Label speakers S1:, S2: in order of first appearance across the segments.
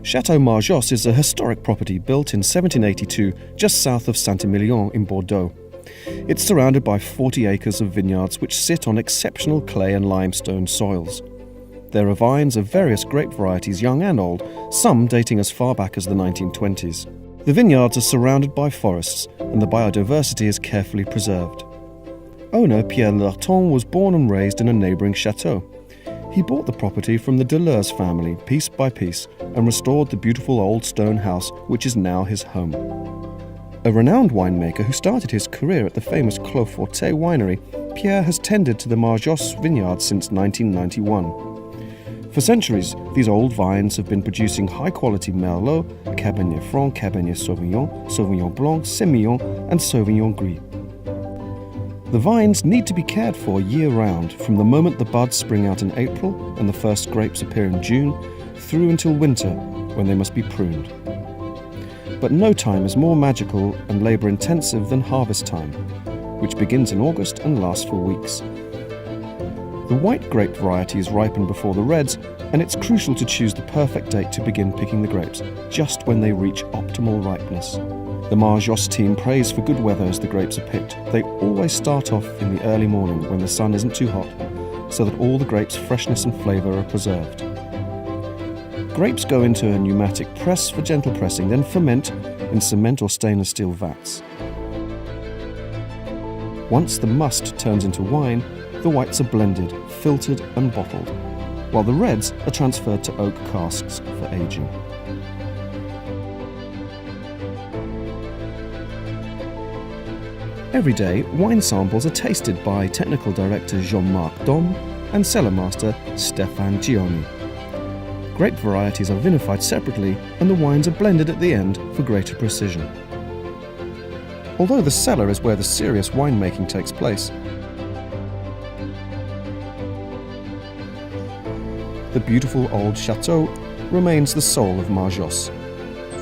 S1: Chateau Marjosse is a historic property built in 1782 just south of Saint-Emilion in Bordeaux. It's surrounded by 40 acres of vineyards which sit on exceptional clay and limestone soils. There are vines of various grape varieties, young and old, some dating as far back as the 1920s. The vineyards are surrounded by forests, and the biodiversity is carefully preserved. Owner Pierre Lerton was born and raised in a neighbouring chateau. He bought the property from the Deleuze family piece by piece and restored the beautiful old stone house which is now his home. A renowned winemaker who started his career at the famous Clos Forte winery, Pierre has tended to the Marjosse vineyard since 1991. For centuries, these old vines have been producing high-quality Merlot, Cabernet Franc, Cabernet Sauvignon, Sauvignon Blanc, Semillon and Sauvignon Gris. The vines need to be cared for year-round, from the moment the buds spring out in April and the first grapes appear in June, through until winter, when they must be pruned. But no time is more magical and labour-intensive than harvest time, which begins in August and lasts for weeks. The white grape varieties ripen before the reds, and it's crucial to choose the perfect date to begin picking the grapes, just when they reach optimal ripeness. The Marjosse team prays for good weather as the grapes are picked. They always start off in the early morning when the sun isn't too hot, so that all the grapes' freshness and flavour are preserved. Grapes go into a pneumatic press for gentle pressing, then ferment in cement or stainless steel vats. Once the must turns into wine, the whites are blended, filtered and bottled, while the reds are transferred to oak casks for aging. Every day, wine samples are tasted by technical director Jean-Marc Dom and cellar master Stéphane Gioni. Grape varieties are vinified separately, and the wines are blended at the end for greater precision. Although the cellar is where the serious winemaking takes place, the beautiful old chateau remains the soul of Marjosse.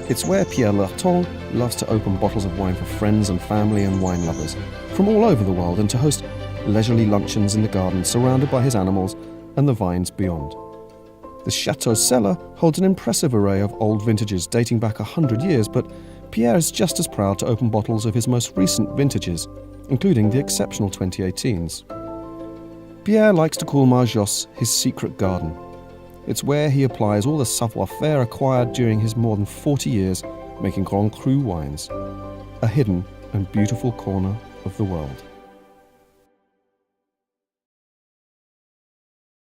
S1: It's where Pierre Lerton loves to open bottles of wine for friends and family and wine lovers from all over the world, and to host leisurely luncheons in the garden surrounded by his animals and the vines beyond. The chateau cellar holds an impressive array of old vintages dating back 100 years, but Pierre is just as proud to open bottles of his most recent vintages, including the exceptional 2018s. Pierre likes to call Marjosse his secret garden. It's where he applies all the savoir-faire acquired during his more than 40 years making Grand Cru wines, a hidden and beautiful corner of the world.